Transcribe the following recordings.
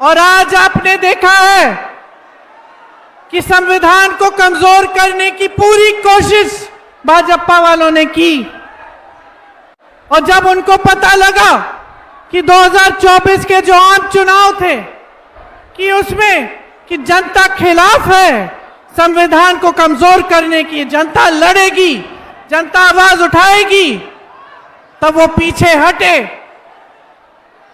और आज आपने देखा है कि संविधान को कमजोर करने की पूरी कोशिश भाजपा वालों ने की। और जब उनको पता लगा कि 2024 के जो आम चुनाव थे कि उसमें कि जनता खिलाफ है संविधान को कमजोर करने की, जनता लड़ेगी, जनता आवाज उठाएगी, तब वो पीछे हटे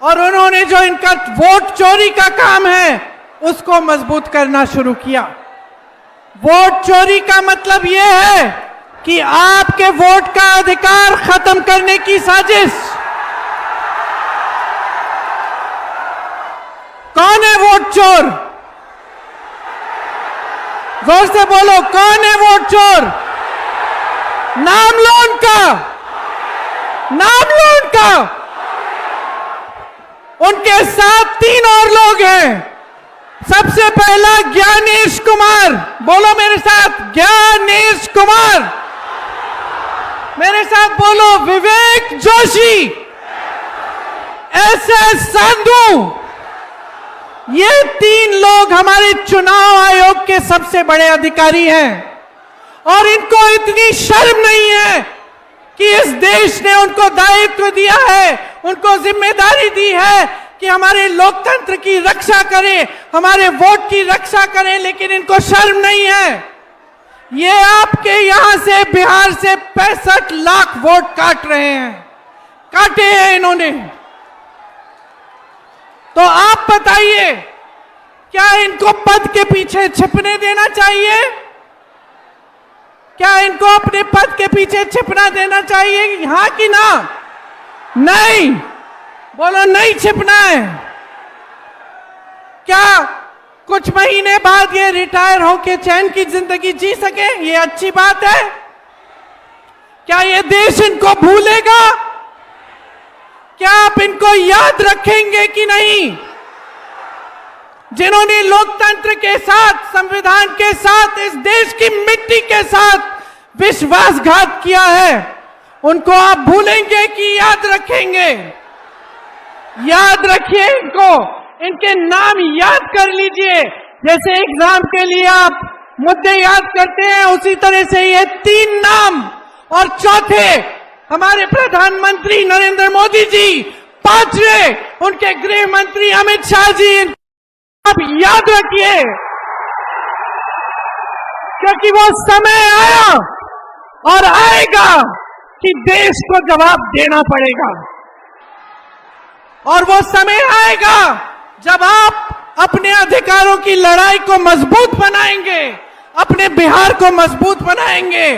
और उन्होंने जो इनका वोट चोरी का काम है उसको मजबूत करना शुरू किया। वोट चोरी का मतलब यह है कि आपके वोट का अधिकार खत्म करने की साजिश। कौन है वोट चोर? जोर से बोलो, कौन है वोट चोर? नाम लो उनका, नाम लो उनका। उनके साथ 3 और लोग हैं। सबसे पहला ज्ञानेश कुमार, बोलो मेरे साथ, ज्ञानेश कुमार। मेरे साथ बोलो, विवेक जोशी, SS संधू। ये 3 लोग हमारे चुनाव आयोग के सबसे बड़े अधिकारी हैं और इनको इतनी शर्म नहीं है कि इस देश ने उनको दायित्व दिया है, उनको जिम्मेदारी दी है कि हमारे लोकतंत्र की रक्षा करें, हमारे वोट की रक्षा करें, लेकिन इनको शर्म नहीं है। ये आपके यहां से बिहार से 65 लाख वोट काट रहे हैं, काटे हैं इन्होंने। तो आप बताइए, क्या इनको पद के पीछे छिपने देना चाहिए? क्या इनको अपने पद के पीछे छिपना देना चाहिए, हाँ कि ना? नहीं, बोलो नहीं छिपना है। क्या कुछ महीने बाद ये रिटायर होके चैन की जिंदगी जी सके? ये अच्छी बात है? क्या ये देश इनको भूलेगा? क्या आप इनको याद रखेंगे कि नहीं? जिन्होंने लोकतंत्र के साथ, संविधान के साथ, इस देश की मिट्टी के साथ विश्वासघात किया है, उनको आप भूलेंगे कि याद रखेंगे? याद रखिए इनको, इनके नाम याद कर लीजिए। जैसे एग्जाम के लिए आप मुद्दे याद करते हैं, उसी तरह से ये 3 नाम, और चौथे हमारे प्रधानमंत्री नरेंद्र मोदी जी, 5वें उनके गृह मंत्री अमित शाह जी, आप याद रखिए, क्योंकि वो समय आया और आएगा कि देश को जवाब देना पड़ेगा। और वो समय आएगा जब आप अपने अधिकारों की लड़ाई को मजबूत बनाएंगे, अपने बिहार को मजबूत बनाएंगे।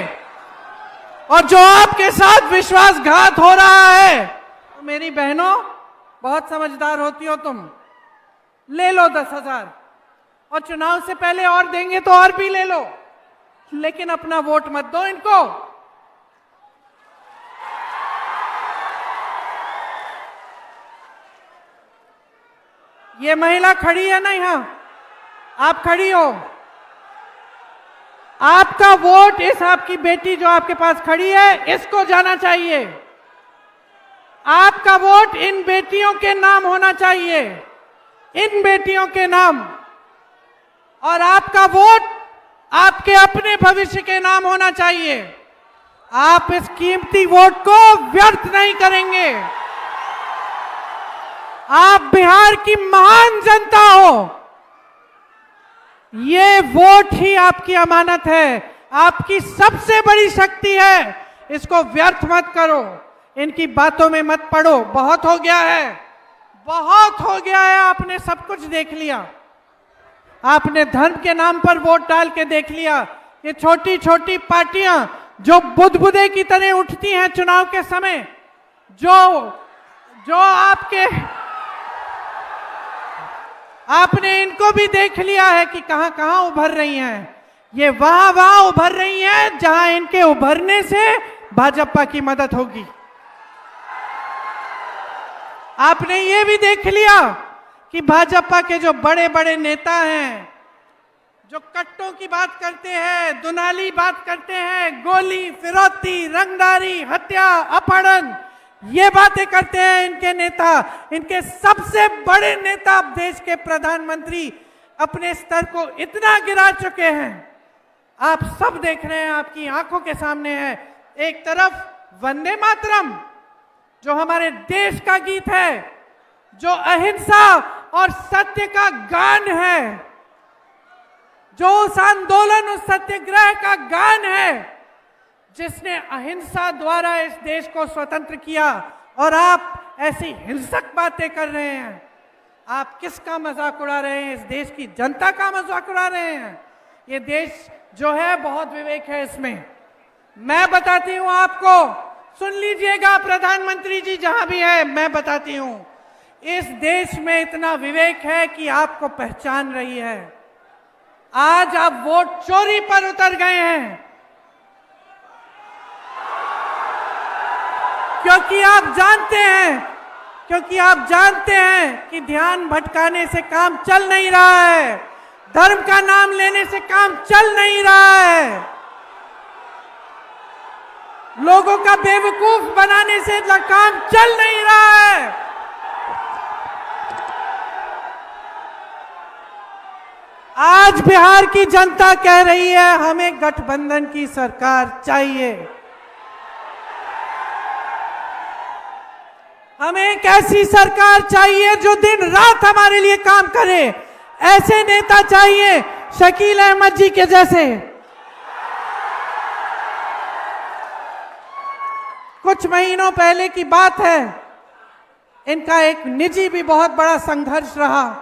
और जो आपके साथ विश्वासघात हो रहा है, तो मेरी बहनों, बहुत समझदार होती हो तुम, ले लो 10,000 और चुनाव से पहले और देंगे तो और भी ले लो, लेकिन अपना वोट मत दो इनको। ये महिला खड़ी है ना यहां, आप खड़ी हो, आपका वोट इस आपकी बेटी जो आपके पास खड़ी है, इसको जाना चाहिए। आपका वोट इन बेटियों के नाम होना चाहिए, इन बेटियों के नाम। और आपका वोट आपके अपने भविष्य के नाम होना चाहिए। आप इस कीमती वोट को व्यर्थ नहीं करेंगे। आप बिहार की महान जनता हो, ये वोट ही आपकी अमानत है, आपकी सबसे बड़ी शक्ति है। इसको व्यर्थ मत करो, इनकी बातों में मत पड़ो। बहुत हो गया है, बहुत हो गया है, आपने सब कुछ देख लिया। आपने धर्म के नाम पर वोट डाल के देख लिया। ये छोटी छोटी पार्टियां जो बुदबुदे की तरह उठती हैं चुनाव के समय, जो आपने इनको भी देख लिया है कि कहां कहां उभर रही हैं। ये वहां उभर रही हैं जहां इनके उभरने से भाजपा की मदद होगी। आपने ये भी देख लिया कि भाजपा के जो बड़े बड़े नेता हैं, जो कट्टों की बात करते हैं, दुनाली बात करते हैं, गोली, फिरौती, रंगदारी, हत्या, अपहरण, ये बातें करते हैं इनके नेता, इनके सबसे बड़े नेता, देश के प्रधानमंत्री अपने स्तर को इतना गिरा चुके हैं। आप सब देख रहे हैं, आपकी आंखों के सामने है। एक तरफ वंदे मातरम जो हमारे देश का गीत है, जो अहिंसा और सत्य का गान है, जो उस आंदोलन, उस सत्याग्रह का गान है जिसने अहिंसा द्वारा इस देश को स्वतंत्र किया, और आप ऐसी हिंसक बातें कर रहे हैं। आप किसका मजाक उड़ा रहे हैं? इस देश की जनता का मजाक उड़ा रहे हैं। ये देश जो है बहुत विवेक है इसमें। मैं बताती हूं आपको, सुन लीजिएगा प्रधानमंत्री जी जहां भी है, मैं बताती हूं, इस देश में इतना विवेक है कि आपको पहचान रही है। आज आप वोट चोरी पर उतर गए हैं, क्योंकि आप जानते हैं कि ध्यान भटकाने से काम चल नहीं रहा है, धर्म का नाम लेने से काम चल नहीं रहा है, लोगों का बेवकूफ बनाने से काम चल नहीं रहा है। आज बिहार की जनता कह रही है हमें गठबंधन की सरकार चाहिए। हमें एक ऐसी सरकार चाहिए जो दिन रात हमारे लिए काम करे। ऐसे नेता चाहिए शकील अहमद जी के जैसे। कुछ महीनों पहले की बात है, इनका एक निजी भी बहुत बड़ा संघर्ष रहा।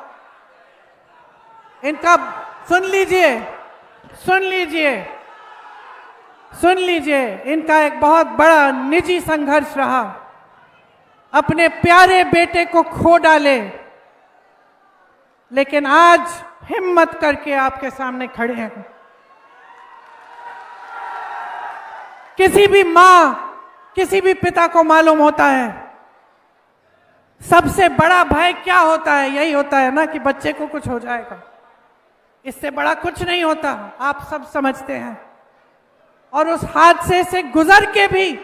इनका सुन लीजिए, इनका एक बहुत बड़ा निजी संघर्ष रहा। अपने प्यारे बेटे को खो डाले, लेकिन आज हिम्मत करके आपके सामने खड़े हैं। किसी भी मां, किसी भी पिता को मालूम होता है सबसे बड़ा भय क्या होता है। यही होता है ना कि बच्चे को कुछ हो जाएगा, इससे बड़ा कुछ नहीं होता, आप सब समझते हैं। और उस हादसे से गुजर के भी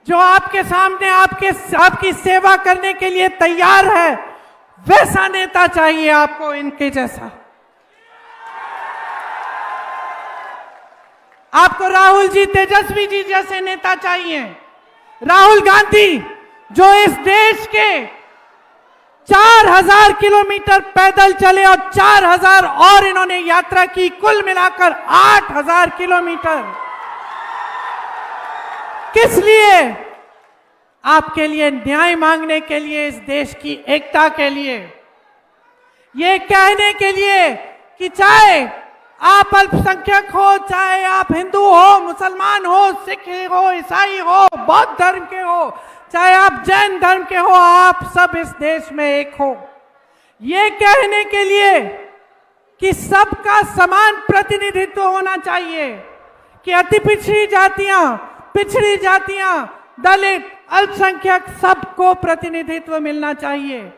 जो आपके सामने आपकी सेवा करने के लिए तैयार है, वैसा नेता चाहिए आपको, इनके जैसा। आपको राहुल जी, तेजस्वी जी जैसे नेता चाहिए। राहुल गांधी जो इस देश के 4000 किलोमीटर पैदल चले और 4000 और इन्होंने यात्रा की, कुल मिलाकर 8000 किलोमीटर। किस लिए? आपके लिए, न्याय मांगने के लिए, इस देश की एकता के लिए, ये कहने के लिए कि चाहे आप अल्पसंख्यक हो, चाहे आप हिंदू हो, मुसलमान हो, सिख हो, ईसाई हो, बौद्ध धर्म के हो, चाहे आप जैन धर्म के हो, आप सब इस देश में एक हो। ये कहने के लिए कि सबका समान प्रतिनिधित्व होना चाहिए, कि अति पिछड़ी जातियां, दलित, अल्पसंख्यक, सबको प्रतिनिधित्व मिलना चाहिए।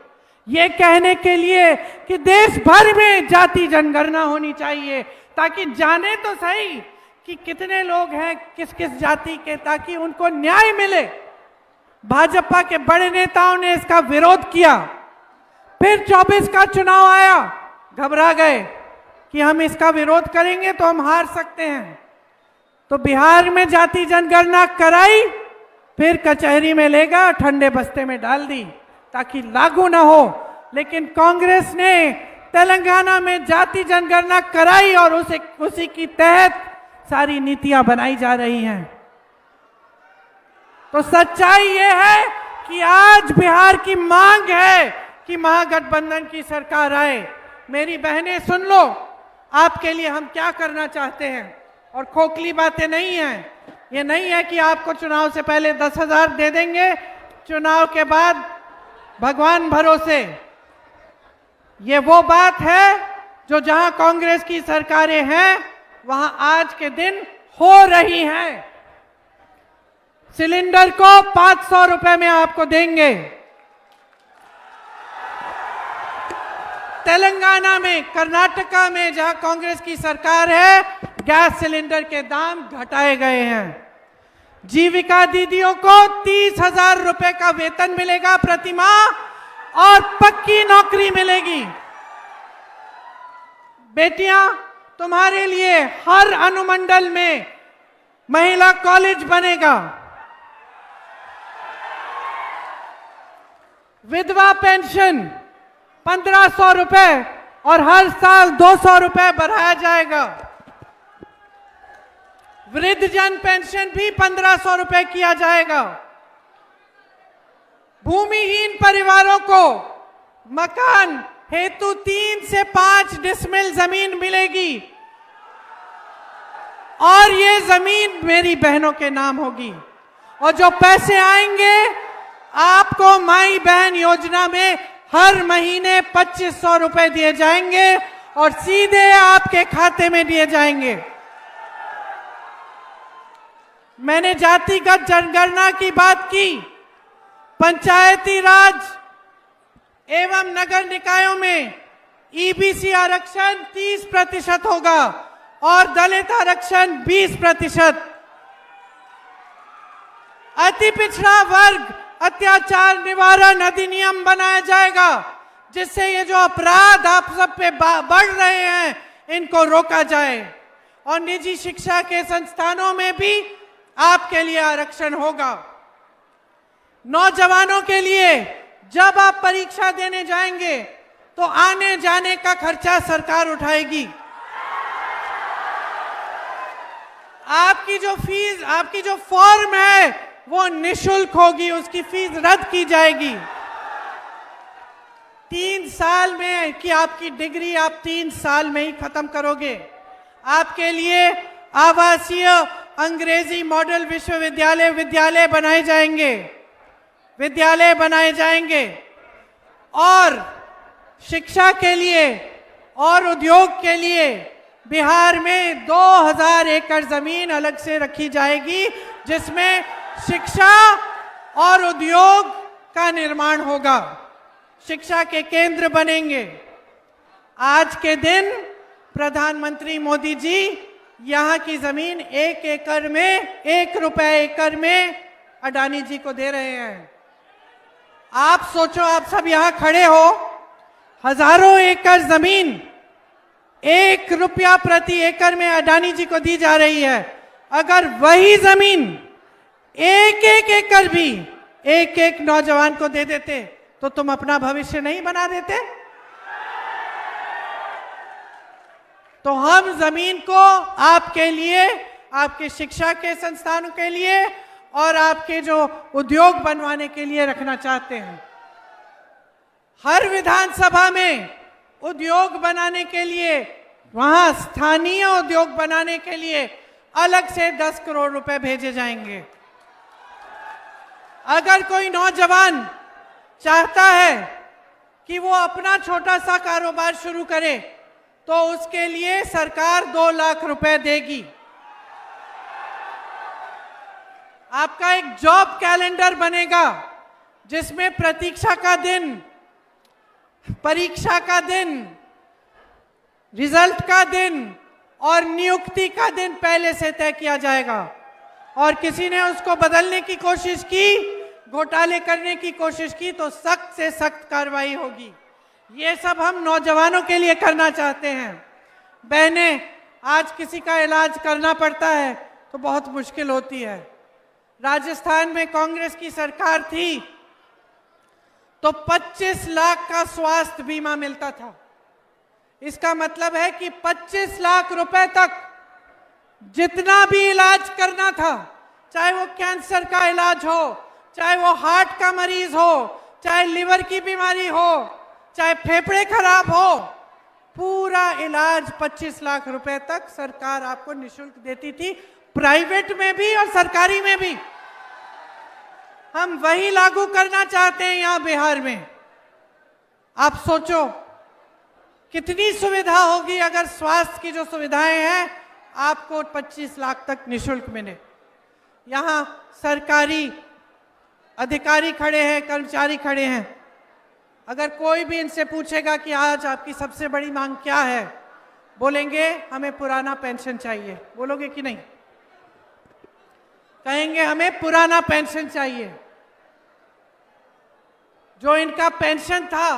ये कहने के लिए कि देश भर में जाति जनगणना होनी चाहिए, ताकि जाने तो सही कि कितने लोग हैं किस किस जाति के, ताकि उनको न्याय मिले। भाजपा के बड़े नेताओं ने इसका विरोध किया। फिर 24 का चुनाव आया, घबरा गए कि हम इसका विरोध करेंगे तो हम हार सकते हैं। तो बिहार में जाति जनगणना कराई, फिर कचहरी में ले गया, ठंडे बस्ते में डाल दी ताकि लागू ना हो। लेकिन कांग्रेस ने तेलंगाना में जाति जनगणना कराई और उसी की तहत सारी नीतियां बनाई जा रही हैं। तो सच्चाई ये है कि आज बिहार की मांग है कि महागठबंधन की सरकार आए। मेरी बहनें सुन लो, आपके लिए हम क्या करना चाहते हैं, और खोखली बातें नहीं हैं। ये नहीं है कि आपको चुनाव से पहले 10,000 दे देंगे, चुनाव के बाद भगवान भरोसे। ये वो बात है जो जहां कांग्रेस की सरकारें हैं वहां आज के दिन हो रही हैं। सिलेंडर को 500 रुपए में आपको देंगे। तेलंगाना में, कर्नाटका में जहां कांग्रेस की सरकार है, गैस सिलेंडर के दाम घटाए गए हैं। जीविका दीदियों को 30,000 रुपए का वेतन मिलेगा प्रति माह और पक्की नौकरी मिलेगी। बेटियां, तुम्हारे लिए हर अनुमंडल में महिला कॉलेज बनेगा। विधवा पेंशन 1500 रुपए और हर साल 200 रुपए बढ़ाया जाएगा। वृद्धजन पेंशन भी 1500 रुपए किया जाएगा। भूमिहीन परिवारों को मकान हेतु 3 से 5 डिसमिल जमीन मिलेगी और ये जमीन मेरी बहनों के नाम होगी। और जो पैसे आएंगे आपको माई बहन योजना में हर महीने 2500 रुपए दिए जाएंगे और सीधे आपके खाते में दिए जाएंगे। मैंने जातिगत जनगणना की बात की। पंचायती राज एवं नगर निकायों में ईबीसी आरक्षण 30% होगा और दलित आरक्षण 20%। अति पिछड़ा वर्ग अत्याचार निवारण अधिनियम बनाया जाएगा, जिससे ये जो अपराध आप सब पे बढ़ रहे हैं इनको रोका जाए। और निजी शिक्षा के संस्थानों में भी आपके लिए आरक्षण होगा। नौजवानों के लिए जब आप परीक्षा देने जाएंगे तो आने जाने का खर्चा सरकार उठाएगी। आपकी जो फॉर्म है वो निशुल्क होगी, उसकी फीस रद्द की जाएगी। 3 साल में कि आपकी डिग्री आप 3 साल में ही खत्म करोगे। आपके लिए आवासीय अंग्रेजी मॉडल विद्यालय बनाए जाएंगे और शिक्षा के लिए और उद्योग के लिए बिहार में 2000 एकड़ जमीन अलग से रखी जाएगी, जिसमें शिक्षा और उद्योग का निर्माण होगा। शिक्षा के केंद्र बनेंगे। आज के दिन प्रधानमंत्री मोदी जी यहाँ की जमीन 1 एकड़ में 1 रुपए एकड़ में अडानी जी को दे रहे हैं। आप सोचो, आप सब यहाँ खड़े हो, हजारों एकड़ जमीन 1 रुपया प्रति एकड़ में अडानी जी को दी जा रही है। अगर वही जमीन 1 एकड़ भी एक नौजवान को दे देते तो तुम अपना भविष्य नहीं बना देते? तो हम जमीन को आपके लिए, आपके शिक्षा के संस्थानों के लिए और आपके जो उद्योग बनवाने के लिए रखना चाहते हैं। हर विधानसभा में उद्योग बनाने के लिए, वहां स्थानीय उद्योग बनाने के लिए अलग से 10 करोड़ रुपए भेजे जाएंगे। अगर कोई नौजवान चाहता है कि वो अपना छोटा सा कारोबार शुरू करे तो उसके लिए सरकार 2 लाख रुपए देगी। आपका एक जॉब कैलेंडर बनेगा जिसमें प्रतीक्षा का दिन, परीक्षा का दिन, रिजल्ट का दिन और नियुक्ति का दिन पहले से तय किया जाएगा। और किसी ने उसको बदलने की कोशिश की, घोटाले करने की कोशिश की तो सख्त से सख्त कार्रवाई होगी। ये सब हम नौजवानों के लिए करना चाहते हैं। बहनें, आज किसी का इलाज करना पड़ता है तो बहुत मुश्किल होती है। राजस्थान में कांग्रेस की सरकार थी तो 25 लाख का स्वास्थ्य बीमा मिलता था। इसका मतलब है कि 25 लाख रुपए तक जितना भी इलाज करना था, चाहे वो कैंसर का इलाज हो, चाहे वो हार्ट का मरीज हो, चाहे लिवर की बीमारी हो, चाहे फेफड़े खराब हो, पूरा इलाज 25 लाख रुपए तक सरकार आपको निशुल्क देती थी, प्राइवेट में भी और सरकारी में भी। हम वही लागू करना चाहते हैं यहाँ बिहार में। आप सोचो कितनी सुविधा होगी अगर स्वास्थ्य की जो सुविधाएं हैं आपको 25 लाख तक निशुल्क मिले। यहाँ सरकारी अधिकारी खड़े हैं, कर्मचारी खड़े हैं। अगर कोई भी इनसे पूछेगा कि आज आपकी सबसे बड़ी मांग क्या है, बोलेंगे हमें पुराना पेंशन चाहिए। बोलोगे कि नहीं? कहेंगे हमें पुराना पेंशन चाहिए। जो इनका पेंशन था,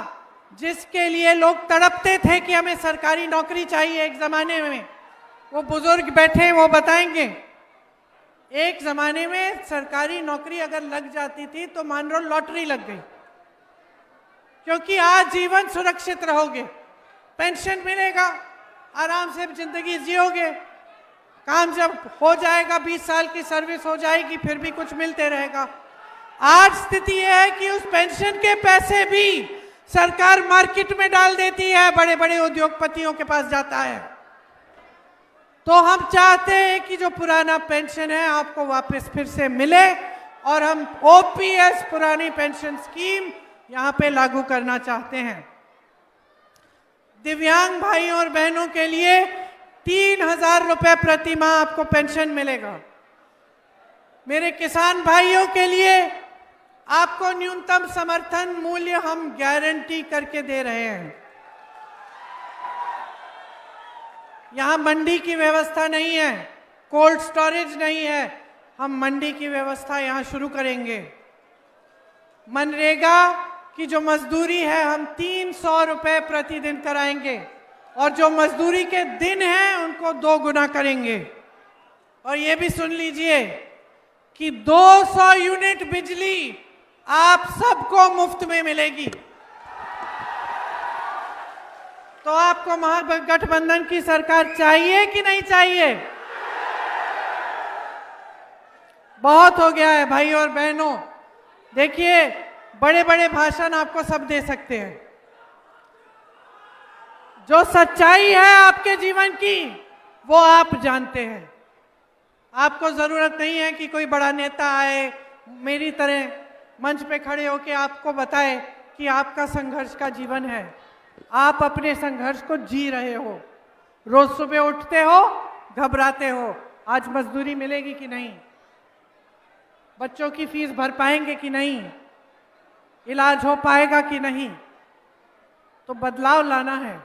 जिसके लिए लोग तड़पते थे कि हमें सरकारी नौकरी चाहिए एक जमाने में, वो बुजुर्ग बैठे वो बताएंगे। एक जमाने में सरकारी नौकरी अगर लग जाती थी तो मान लो लॉटरी लग गई, क्योंकि आज जीवन सुरक्षित रहोगे, पेंशन मिलेगा, आराम से जिंदगी जियोगे, काम जब हो जाएगा 20 साल की सर्विस हो जाएगी फिर भी कुछ मिलते रहेगा। आज स्थिति यह है कि उस पेंशन के पैसे भी सरकार मार्केट में डाल देती है, बड़े बड़े उद्योगपतियों के पास जाता है। तो हम चाहते हैं कि जो पुराना पेंशन है आपको वापस फिर से मिले और हम ओपीएस पुरानी पेंशन स्कीम यहां पे लागू करना चाहते हैं। दिव्यांग भाइयों और बहनों के लिए 3000 रुपए प्रति माह आपको पेंशन मिलेगा। मेरे किसान भाइयों के लिए आपको न्यूनतम समर्थन मूल्य हम गारंटी करके दे रहे हैं। यहां मंडी की व्यवस्था नहीं है, कोल्ड स्टोरेज नहीं है, हम मंडी की व्यवस्था यहां शुरू करेंगे। मनरेगा की जो मजदूरी है हम 300 रुपए प्रतिदिन कराएंगे और जो मजदूरी के दिन हैं उनको 2 गुना करेंगे। और ये भी सुन लीजिए कि 200 यूनिट बिजली आप सबको मुफ्त में मिलेगी। तो आपको महागठबंधन की सरकार चाहिए कि नहीं चाहिए? बहुत हो गया है भाई और बहनों। देखिए, बड़े बड़े भाषण आपको सब दे सकते हैं, जो सच्चाई है आपके जीवन की वो आप जानते हैं। आपको जरूरत नहीं है कि कोई बड़ा नेता आए मेरी तरह मंच पे खड़े होकर आपको बताए कि आपका संघर्ष का जीवन है। आप अपने संघर्ष को जी रहे हो, रोज सुबह उठते हो, घबराते हो, आज मजदूरी मिलेगी कि नहीं, बच्चों की फीस भर पाएंगे कि नहीं, इलाज हो पाएगा कि नहीं। तो बदलाव लाना है,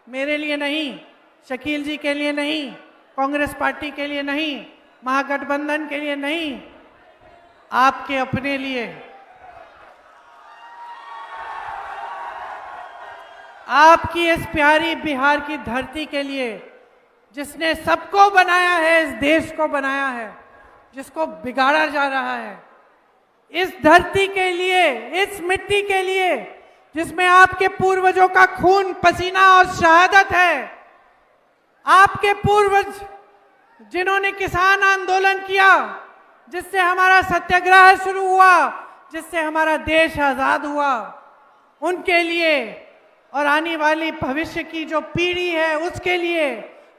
मेरे लिए नहीं, शकील जी के लिए नहीं, कांग्रेस पार्टी के लिए नहीं, महागठबंधन के लिए नहीं, आपके अपने लिए। आपकी इस प्यारी बिहार की धरती के लिए, जिसने सबको बनाया है, इस देश को बनाया है, जिसको बिगाड़ा जा रहा है, इस धरती के लिए, इस मिट्टी के लिए जिसमें आपके पूर्वजों का खून, पसीना और शहादत है, आपके पूर्वज जिन्होंने किसान आंदोलन किया, जिससे हमारा सत्याग्रह शुरू हुआ, जिससे हमारा देश आजाद हुआ, उनके लिए और आने वाली भविष्य की जो पीढ़ी है उसके लिए,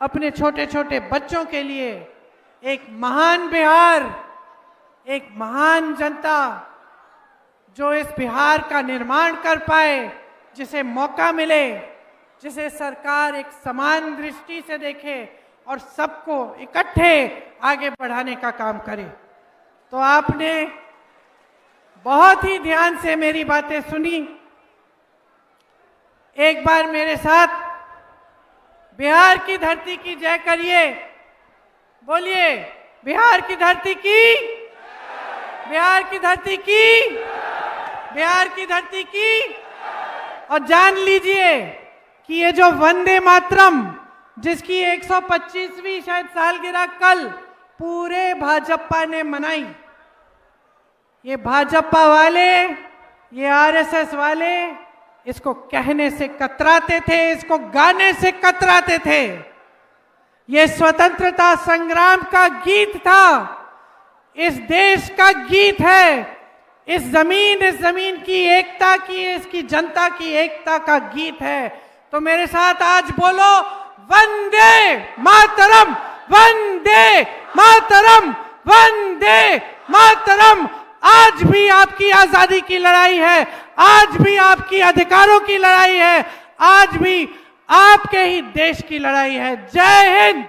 अपने छोटे छोटे बच्चों के लिए एक महान बिहार, एक महान जनता जो इस बिहार का निर्माण कर पाए, जिसे मौका मिले, जिसे सरकार एक समान दृष्टि से देखे और सबको इकट्ठे आगे बढ़ाने का काम करे। तो आपने बहुत ही ध्यान से मेरी बातें सुनी। एक बार मेरे साथ बिहार की धरती की जय करिए, बोलिए बिहार की धरती की, बिहार की धरती की, बिहार की धरती की। और जान लीजिए कि ये जो वंदे मातरम, जिसकी 125वीं शायद सालगिरह कल पूरे भाजपा ने मनाई, ये भाजपा वाले, ये आरएसएस वाले इसको कहने से कतराते थे, इसको गाने से कतराते थे। ये स्वतंत्रता संग्राम का गीत था, इस देश का गीत है, इस जमीन की एकता की, इसकी जनता की एकता का गीत है। तो मेरे साथ आज बोलो वंदे मातरम, वंदे मातरम, वंदे मातरम। आज भी आपकी आजादी की लड़ाई है, आज भी आपकी अधिकारों की लड़ाई है, आज भी आपके ही देश की लड़ाई है। जय हिंद।